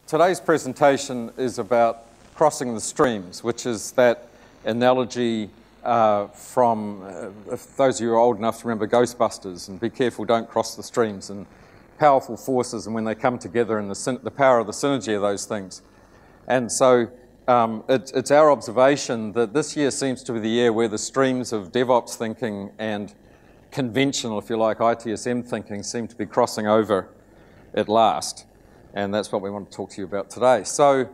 Today's presentation is about crossing the streams, which is that analogy from, if those of you are old enough to remember Ghostbusters, and be careful, don't cross the streams, and powerful forces, and when they come together, and the power of the synergy of those things. And so it's our observation that this year seems to be the year where the streams of DevOps thinking and conventional, if you like, ITSM thinking seem to be crossing over at last. And that's what we want to talk to you about today. So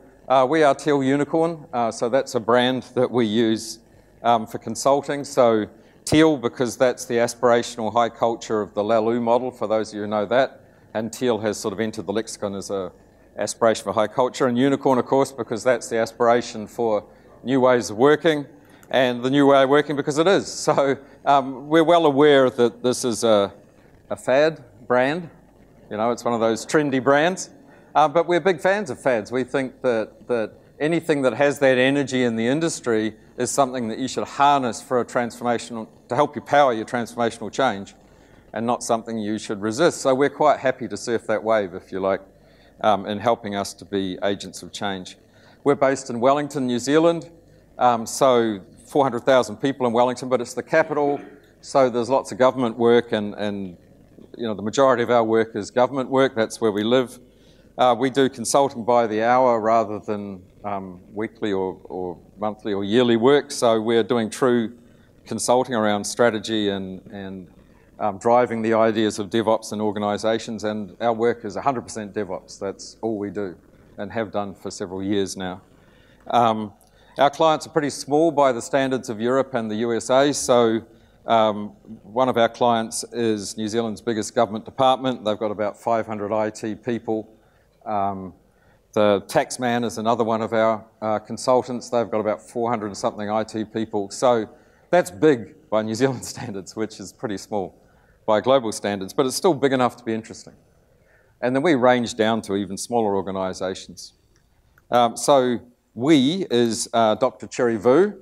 we are ITIL Unicorn. So that's a brand that we use for consulting. So teal, because that's the aspirational high culture of the Lalu model, for those of you who know that. And teal has sort of entered the lexicon as an aspiration for high culture. And unicorn, of course, because that's the aspiration for new ways of working. And the new way of working because it is. So we're well aware that this is a fad brand. You know, it's one of those trendy brands. But we're big fans of fads. We think that anything that has that energy in the industry is something that you should harness for a transformational, to help you power your transformational change, and not something you should resist. So we're quite happy to surf that wave, if you like, in helping us to be agents of change. We're based in Wellington, New Zealand. So 400,000 people in Wellington, but it's the capital. So there's lots of government work, and you know, the majority of our work is government work. That's where we live. We do consulting by the hour rather than weekly or monthly or yearly work. So we're doing true consulting around strategy and driving the ideas of DevOps in organizations. And our work is 100% DevOps. That's all we do and have done for several years now. Our clients are pretty small by the standards of Europe and the USA. So one of our clients is New Zealand's biggest government department. They've got about 500 IT people. The taxman is another one of our consultants. They've got about 400 and something IT people. So that's big by New Zealand standards, which is pretty small by global standards, but it's still big enough to be interesting. And then we range down to even smaller organizations. So we is Dr. Cherry Vu,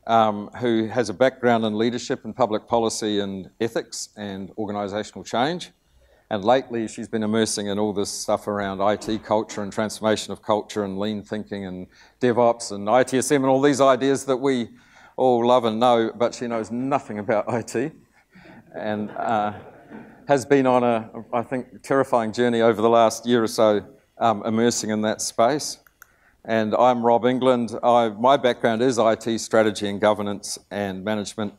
who has a background in leadership and public policy and ethics and organizational change. And lately, she's been immersing in all this stuff around IT culture and transformation of culture and lean thinking and DevOps and ITSM and all these ideas that we all love and know, but she knows nothing about IT and has been on a, I think, terrifying journey over the last year or so, immersing in that space. And I'm Rob England. My background is IT strategy and governance and management.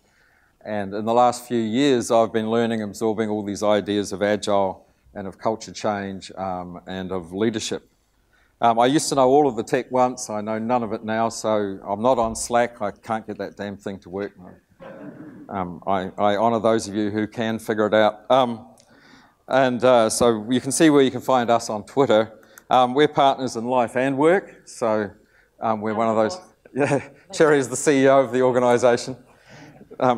And in the last few years, I've been learning, absorbing all these ideas of Agile and of culture change and of leadership. I used to know all of the tech once. I know none of it now, so I'm not on Slack. I can't get that damn thing to work. I honour those of you who can figure it out. So you can see where you can find us on Twitter. We're partners in life and work, so we're one of those. Yeah, Cherry is the CEO of the organisation.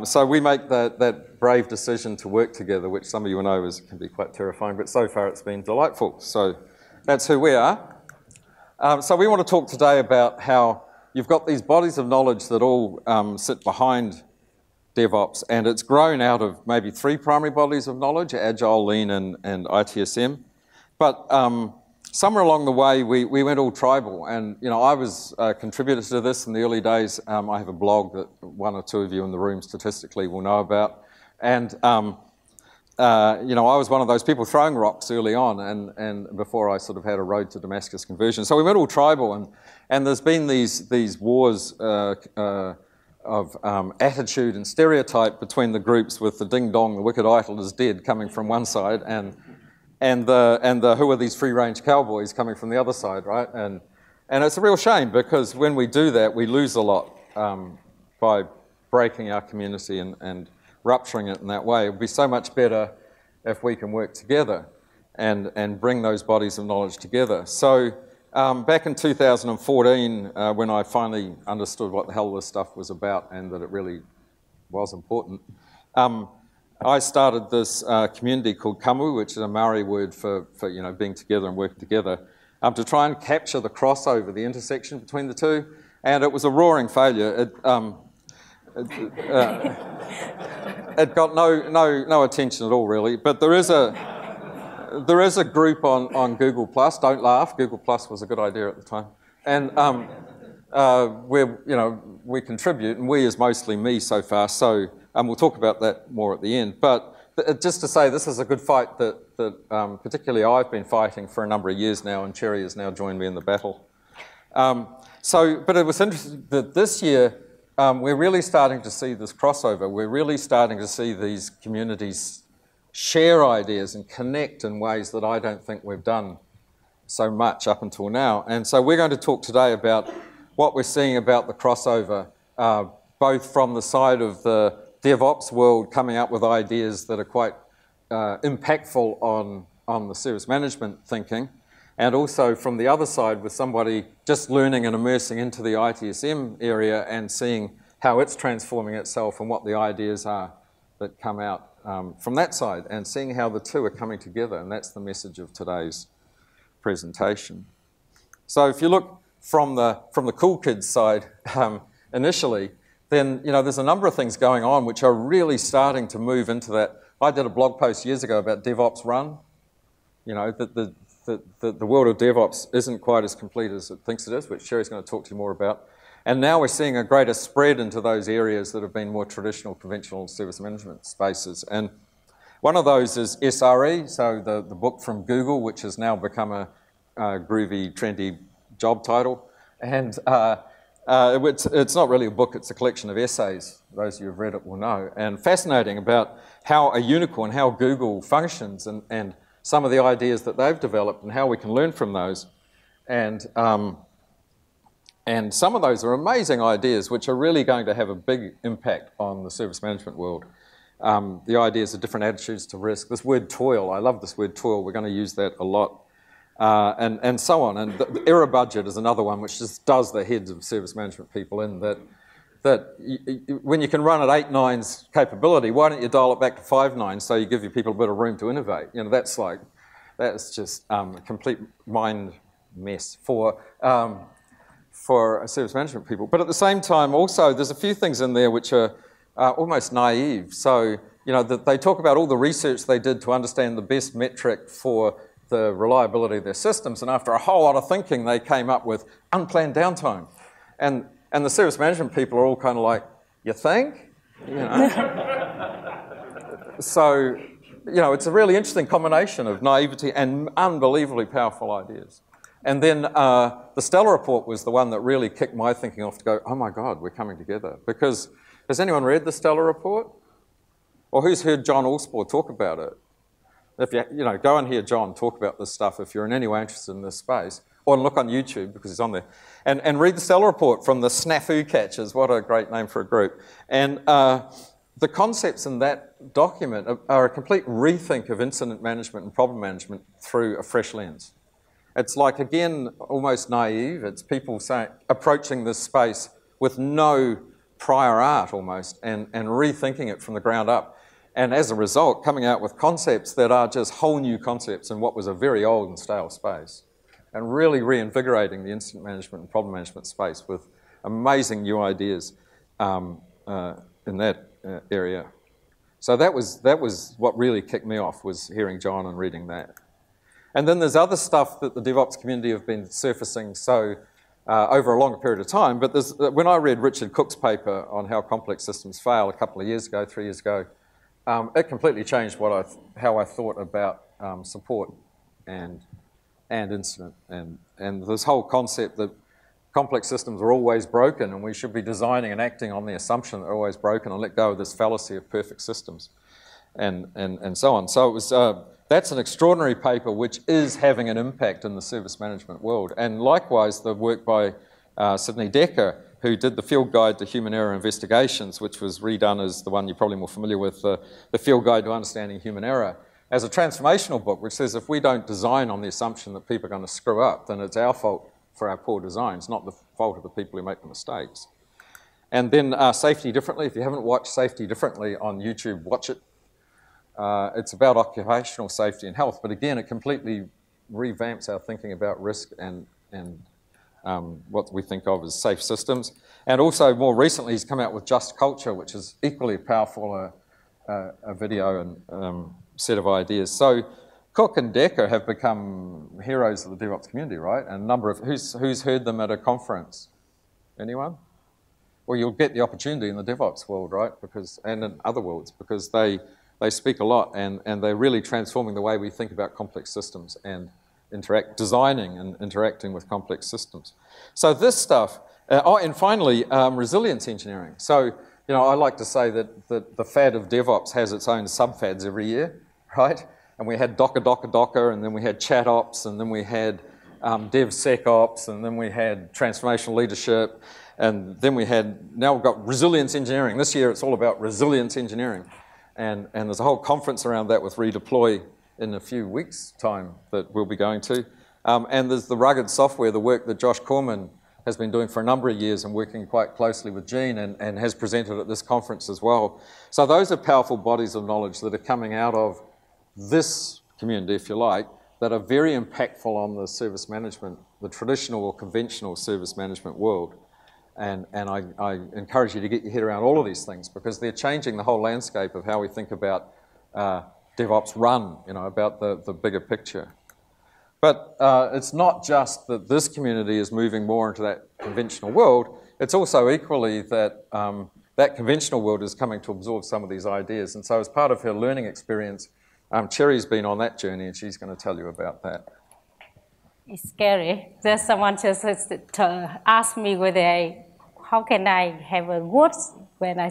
So we make that brave decision to work together, which some of you will know can be quite terrifying, but so far it's been delightful. So that's who we are. So we want to talk today about how you've got these bodies of knowledge that all sit behind DevOps, and it's grown out of maybe 3 primary bodies of knowledge, Agile, Lean, and ITSM. But somewhere along the way, we went all tribal, and you know, I was a contributor to this in the early days. I have a blog that 1 or 2 of you in the room statistically will know about, and you know, I was one of those people throwing rocks early on, and before I sort of had a road to Damascus conversion. So we went all tribal, and there's been these wars of attitude and stereotype between the groups, with the ding dong, the wicked idol is dead coming from one side, and the who are these free-range cowboys coming from the other side, right? And it's a real shame, because when we do that, we lose a lot by breaking our community and rupturing it in that way. It would be so much better if we can work together and bring those bodies of knowledge together. So back in 2014, when I finally understood what the hell this stuff was about and that it really was important, I started this community called Kamu, which is a Maori word for you know, being together and working together, to try and capture the crossover, the intersection between the two. And it was a roaring failure. It got no attention at all, really. But there is a there is a group on Google+. Don't laugh. Google+ was a good idea at the time. And we contribute, and we is mostly me so far, so we'll talk about that more at the end. But just to say, this is a good fight that particularly I've been fighting for a number of years now, and Cherry has now joined me in the battle. But it was interesting that this year, we're really starting to see this crossover. We're really starting to see these communities share ideas and connect in ways that I don't think we've done so much up until now. And so we're going to talk today about what we're seeing about the crossover, both from the side of the DevOps world coming up with ideas that are quite impactful on the service management thinking, and also from the other side with somebody just learning and immersing into the ITSM area and seeing how it's transforming itself and what the ideas are that come out from that side, and seeing how the two are coming together. And that's the message of today's presentation. So if you look from the cool kids side initially, then there's a number of things going on which are really starting to move into that. I did a blog post years ago about DevOps Run. The world of DevOps isn't quite as complete as it thinks it is, which Sherry's going to talk to you more about. And now we're seeing a greater spread into those areas that have been more traditional, conventional service management spaces. And one of those is SRE, so the book from Google, which has now become a groovy, trendy job title. And it's not really a book, it's a collection of essays. Those of you who've read it will know. And fascinating about how a unicorn, how Google functions, and some of the ideas that they've developed and how we can learn from those. And some of those are amazing ideas which are really going to have a big impact on the service management world. The ideas of different attitudes to risk. This word toil, I love this word toil. We're going to use that a lot. And so on. And the error budget is another one which just does the heads of service management people in that when you can run at 8 nines capability, why don't you dial it back to 5 nines so you give your people a bit of room to innovate? That's just a complete mind mess for service management people. But at the same time, also, there's a few things in there which are almost naive. So, they talk about all the research they did to understand the best metric for the reliability of their systems, and after a whole lot of thinking, they came up with unplanned downtime. And the service management people are all kind of like, you think? So, it's a really interesting combination of naivety and unbelievably powerful ideas. And then the Stellar report was the one that really kicked my thinking off to go, oh my God, we're coming together. Because, has anyone read the Stellar report? Or who's heard John Allspore talk about it? If you go and hear John talk about this stuff if you're in any way interested in this space, or look on YouTube because he's on there, and read the Stellar report from the Snafu Catchers. What a great name for a group. And the concepts in that document are a complete rethink of incident management and problem management through a fresh lens. It's like, again, almost naive. It's people approaching this space with no prior art almost and rethinking it from the ground up. And as a result, coming out with concepts that are just whole new concepts in what was a very old and stale space. And really reinvigorating the incident management and problem management space with amazing new ideas in that area. So that was what really kicked me off, was hearing John and reading that. And then there's other stuff that the DevOps community have been surfacing over a longer period of time. But when I read Richard Cook's paper on how complex systems fail a couple of years ago, 3 years ago, it completely changed how I thought about support and incident. And this whole concept that complex systems are always broken and we should be designing and acting on the assumption that they're always broken and let go of this fallacy of perfect systems and so on. So it was... that's an extraordinary paper which is having an impact in the service management world. And likewise, the work by Sidney Decker, who did the Field Guide to Human Error Investigations, which was redone as the one you're probably more familiar with, the Field Guide to Understanding Human Error, as a transformational book, which says if we don't design on the assumption that people are going to screw up, then it's our fault for our poor designs, not the fault of the people who make the mistakes. And then Safety Differently. If you haven't watched Safety Differently on YouTube, watch it. It's about occupational safety and health, but again, it completely revamps our thinking about risk and what we think of as safe systems. And also, more recently, he's come out with Just Culture, which is equally powerful, a video and set of ideas. So Cook and Decker have become heroes of the DevOps community, right? And a number of, who's heard them at a conference? Anyone? Well, you'll get the opportunity in the DevOps world, right? And in other worlds, because they speak a lot, and they're really transforming the way we think about complex systems and designing and interacting with complex systems. So this stuff, and finally, resilience engineering. So, I like to say that the fad of DevOps has its own sub-fads every year, right? And we had Docker, and then we had ChatOps, and then we had DevSecOps, and then we had transformational leadership, and then now we've got resilience engineering. This year it's all about resilience engineering. And there's a whole conference around that with Redeploy in a few weeks' time that we'll be going to. And there's the rugged software, the work that Josh Corman has been doing for a number of years and working quite closely with Gene and has presented at this conference as well. So those are powerful bodies of knowledge that are coming out of this community, if you like, that are very impactful on the service management, the traditional or conventional service management world. And I encourage you to get your head around all of these things because they're changing the whole landscape of how we think about DevOps run, about the bigger picture. But it's not just that this community is moving more into that conventional world, it's also equally that that conventional world is coming to absorb some of these ideas. And so as part of her learning experience, Cherry's been on that journey and she's going to tell you about that. It's scary. There's someone just asked me how can I have a words when I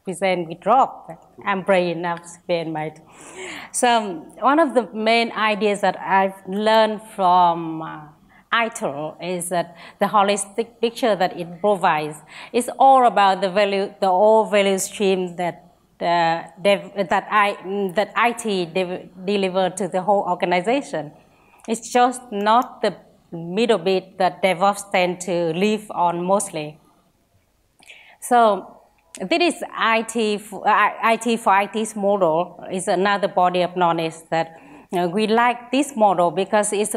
present with Rob. I'm brave enough to spend my. So one of the main ideas that I've learned from ITIL is that the holistic picture that it provides is all about the all value stream that IT deliver to the whole organization. It's just not the middle bit that DevOps tend to live on mostly. So this is IT for IT's model is another body of knowledge that we like this model because it's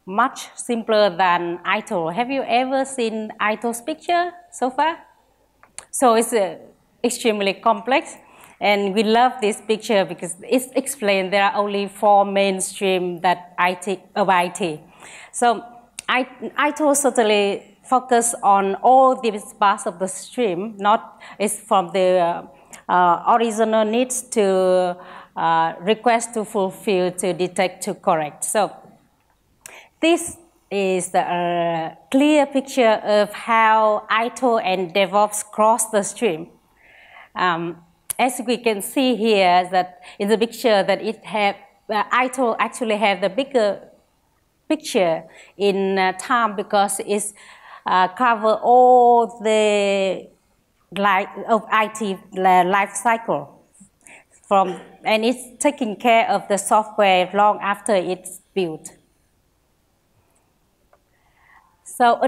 much simpler than ITIL. Have you ever seen ITIL's picture so far? So it's extremely complex. And we love this picture because it's explained there are only 4 main streams of IT. So ITIL certainly focus on all these parts of the stream, it's from the original needs to request to fulfill, to detect, to correct. So this is a clear picture of how ITIL and DevOps cross the stream. As we can see here, that in the picture that ITIL actually have the bigger picture in time because it's cover all the IT life cycle and it's taking care of the software long after it's built. So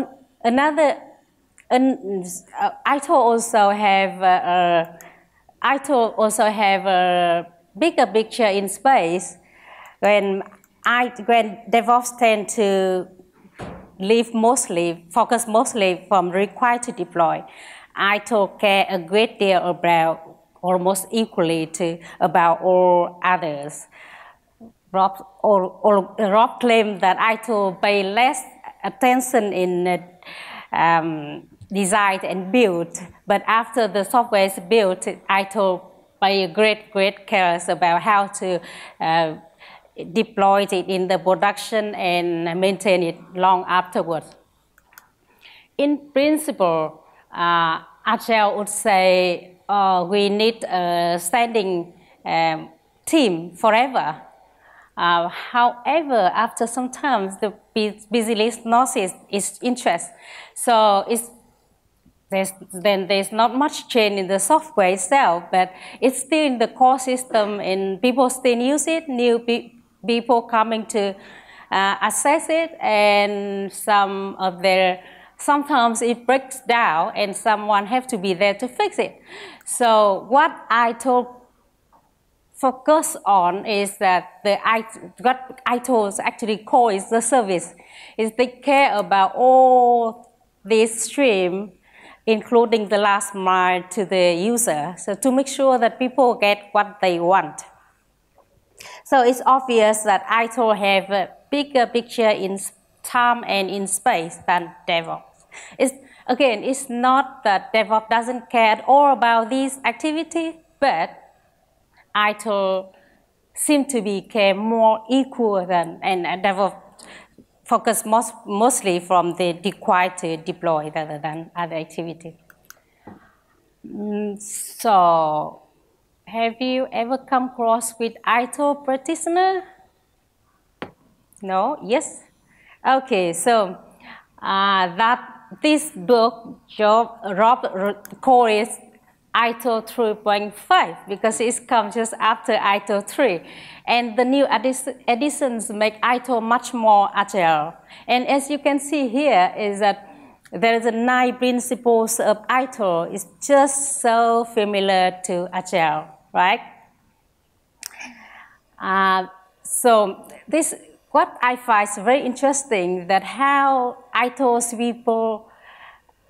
ITIL also have a bigger picture in space when DevOps tend to focus mostly from required to deploy. ITIL care a great deal about, almost equally about all others. Rob claimed that ITIL pay less attention in design and build, but after the software is built, ITIL pay great care about how to deploy it in the production and maintain it long afterwards. In principle, Agile would say we need a standing team forever. However, after some time, the busy list loses its interest. So there's not much change in the software itself, but it's still in the core system and people still use it, new people coming to access it, and sometimes it breaks down and someone has to be there to fix it. So what ITIL focus on is that what ITIL actually call is the service, is they care about all this stream, including the last mile to the user, so to make sure that people get what they want. So it's obvious that ITIL have a bigger picture in time and in space than DevOps. It's not that DevOps doesn't care at all about these activities, but ITIL seem to be care more equal than, and DevOps focus mostly from the require to deploy rather than other activities. So, have you ever come across with ITIL practitioner? No? Yes? Okay, so this book, Rob called it ITIL 3.5 because it comes just after ITIL 3. And the new editions make ITIL much more agile. And as you can see here is that there is a 9 principles of ITIL. It's just so familiar to Agile, right? So what I find very interesting that how ITIL's people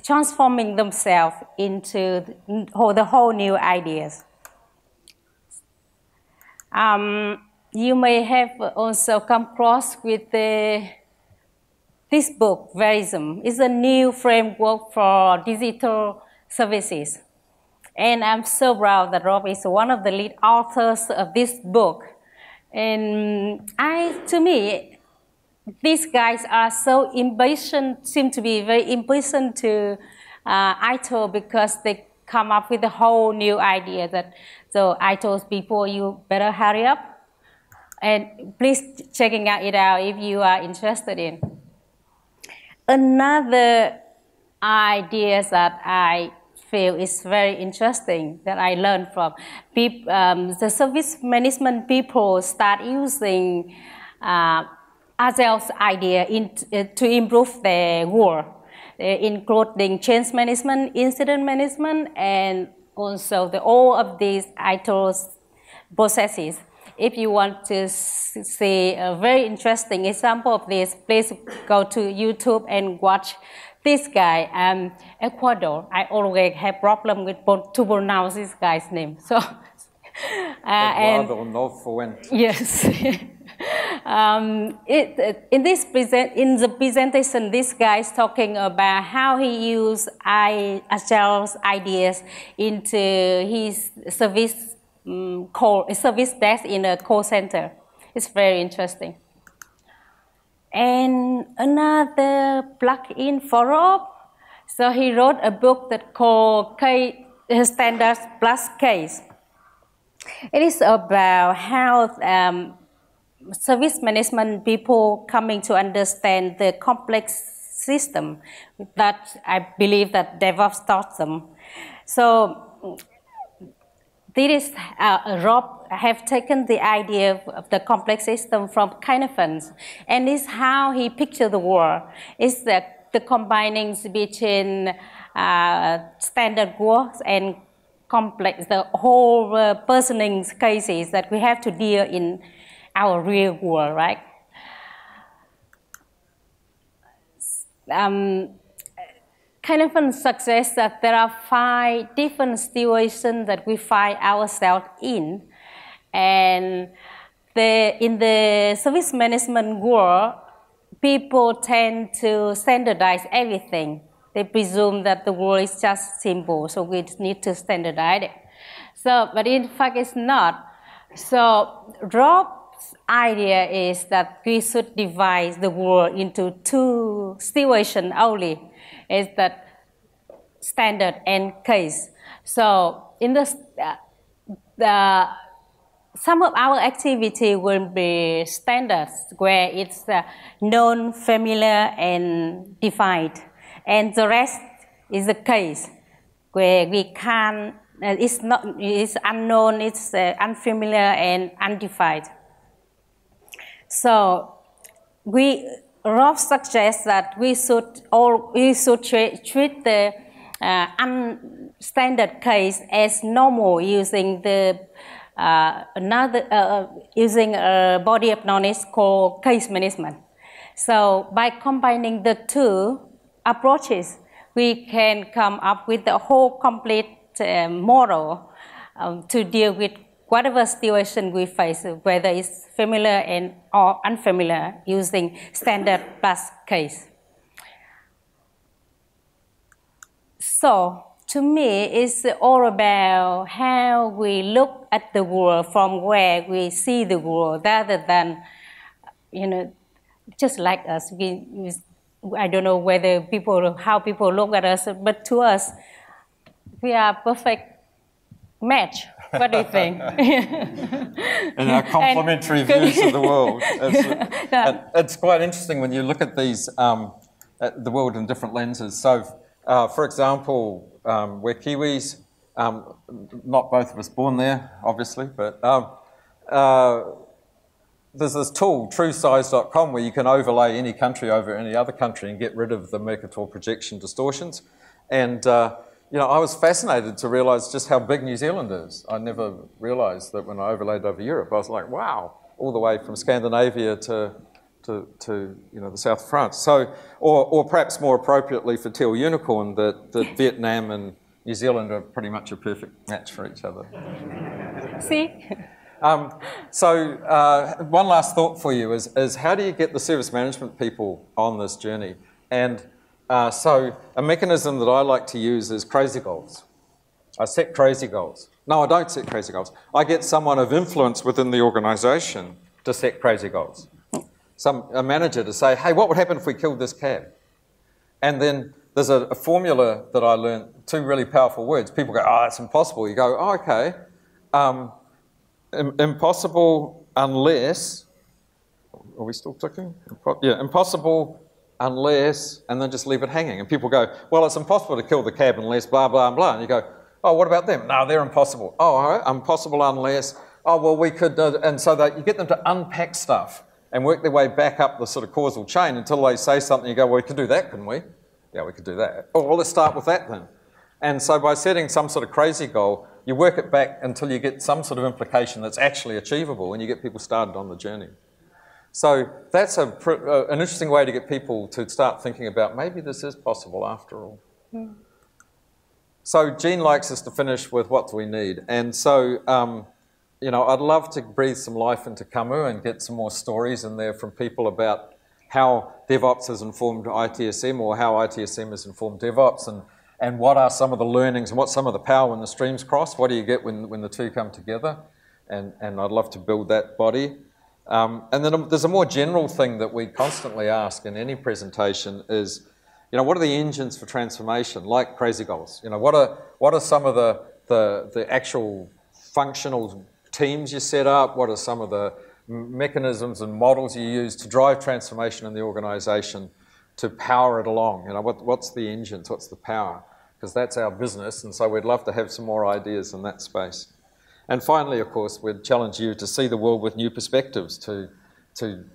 transforming themselves into the whole new ideas. You may have also come across with this book, Verism. It's a new framework for digital services. And I'm so proud that Rob is one of the lead authors of this book. And to me, these guys are so impatient, seem to be very impatient to ITIL because they come up with a whole new idea that, so ITIL's people, you better hurry up. And please checking it out if you are interested in. Another idea that I feel is very interesting that I learned from the service management people start using Agile's idea to improve their work, including change management, incident management, and also all of these ITIL processes. If you want to see a very interesting example of this, please go to YouTube and watch this guy, Ecuador. I always have problem with to pronounce this guy's name. So, Eduardo Nofuente. Yes. In the presentation, this guy is talking about how he used Agile's ideas into his service service desk in a call center. It's very interesting. And another plug-in for Rob. So he wrote a book that called Standards Plus Case. It is about how service management people coming to understand the complex system that I believe that DevOps taught them. So this is, Rob have taken the idea of the complex system from Kynefans, and this is how he pictured the world. It's the combining between standard works and complex, the whole personing cases that we have to deal in our real world, right? Kynefans suggests that there are 5 different situations that we find ourselves in. And in the service management world, people tend to standardize everything. They presume that the world is just simple, so we need to standardize it. So, but in fact, it's not. So, Rob's idea is that we should divide the world into 2 situations only. Is that standard and case. So, in some of our activity will be standards where it's known, familiar, and defined. And the rest is the case where we can't, it's unknown, it's unfamiliar and undefined. So Rob suggests that we should treat the unstandard case as normal using the using a body of knowledge called case management. So by combining the 2 approaches, we can come up with the whole complete model to deal with whatever situation we face, whether it's familiar or unfamiliar, using standard plus case. So, to me, it's all about how we look at the world from where we see the world, rather than, just like us. I don't know how people look at us, but to us, we are perfect match. What do you think? And our complementary views of the world. It's quite interesting when you look at these, at the world in different lenses. So, for example, we're Kiwis, not both of us born there, obviously, but there's this tool, truesize.com, where you can overlay any country over any other country and get rid of the Mercator projection distortions. And I was fascinated to realise just how big New Zealand is. I never realised that when I overlaid over Europe. I was like, wow, all the way from Scandinavia to the south of France. So, or perhaps more appropriately for Teal Unicorn, that Vietnam and New Zealand are pretty much a perfect match for each other. See? So one last thought for you is how do you get the service management people on this journey? And so a mechanism that I like to use is crazy goals. I set crazy goals. No, I don't set crazy goals. I get someone of influence within the organisation to set crazy goals. A manager to say, hey, what would happen if we killed this cab? And then there's a formula that I learned, 2 really powerful words. People go, oh, that's impossible. You go, oh, okay. Impossible unless, are we still clicking? Yeah, impossible unless, and then just leave it hanging. And people go, well, it's impossible to kill the cab unless blah, blah, blah. And you go, oh, what about them? No, they're impossible. Oh, all right, impossible unless, oh, well, we could, and so that you get them to unpack stuff and work their way back up the sort of causal chain until they say something, you go, well, we could do that, couldn't we? Yeah, we could do that. Oh, well, let's start with that then. And so by setting some sort of crazy goal, you work it back until you get some sort of implication that's actually achievable and you get people started on the journey. So that's an interesting way to get people to start thinking about maybe this is possible after all. Mm. So Jean likes us to finish with what do we need. And so, I'd love to breathe some life into Kamu and get some more stories in there from people about how DevOps has informed ITSM or how ITSM has informed DevOps and what are some of the learnings and what's some of the power when the streams cross. What do you get when the two come together? And I'd love to build that body. And then there's a more general thing that we constantly ask in any presentation is, what are the engines for transformation, like crazy goals? What are some of the actual functional teams you set up? What are some of the mechanisms and models you use to drive transformation in the organisation to power it along? What's the engines? What's the power? Because that's our business, and so we'd love to have some more ideas in that space. And finally, of course, we'd challenge you to see the world with new perspectives, to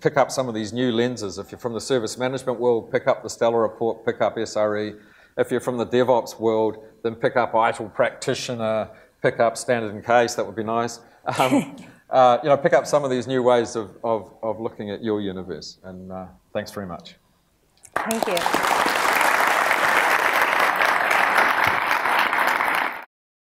pick up some of these new lenses. If you're from the service management world, pick up the Stellar Report, pick up SRE. If you're from the DevOps world, then pick up ITIL Practitioner, pick up Standard and Case, that would be nice. Pick up some of these new ways of looking at your universe. And thanks very much. Thank you.